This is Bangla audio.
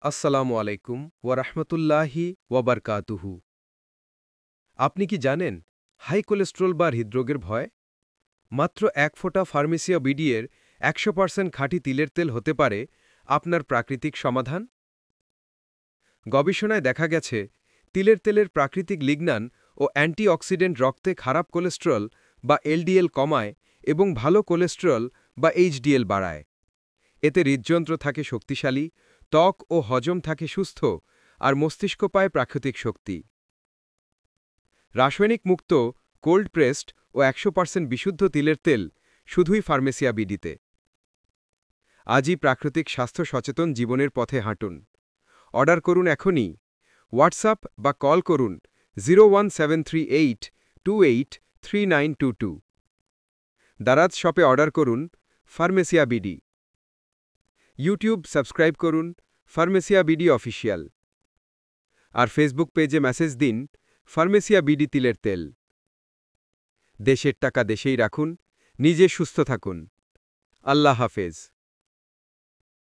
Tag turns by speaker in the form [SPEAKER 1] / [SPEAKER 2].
[SPEAKER 1] আসসালামু আলাইকুম ওয়ারাহমতুল্লাহি ওয়াবারকাতুহু। আপনি কি জানেন হাই কোলেস্টেরল বা হৃদরোগের ভয়? মাত্র এক ফোঁটা ফার্মেসিয়া বিডি-এর ১০০% খাঁটি তিলের তেল হতে পারে আপনার প্রাকৃতিক সমাধান। গবেষণায় দেখা গেছে তিলের তেলের প্রাকৃতিক লিগনান ও অ্যান্টিঅক্সিডেন্ট রক্তে খারাপ কোলেস্টেরল বা এলডিএল কমায় এবং ভালো কোলেস্টেরল বা এইচডিএল বাড়ায়। এতে হৃদযন্ত্র থাকে শক্তিশালী, ত্বক ও হজম থাকে সুস্থ, আর মস্তিষ্ক পায় প্রাকৃতিক শক্তি। রাসায়নিক মুক্ত, কোল্ড প্রেসড ও ১০০% বিশুদ্ধ তিলের তেল শুধুই ফার্মেসিয়া বিডিতে। আজই প্রাকৃতিক স্বাস্থ্য সচেতন জীবনের পথে হাঁটুন। অর্ডার করুন এখনই। হোয়াটসঅ্যাপ বা কল করুন 01738283922। দারাজ শপে অর্ডার করুন ফার্মেসিয়া বিডি। ইউটিউব সাবস্ক্রাইব করুন ফার্মেসিয়া বিডি অফিসিয়াল। আর ফেসবুক পেজে মেসেজ দিন ফার্মেসিয়া বিডি তিলের তেল। দেশের টাকা দেশেই রাখুন, নিজে সুস্থ থাকুন। আল্লাহ হাফেজ।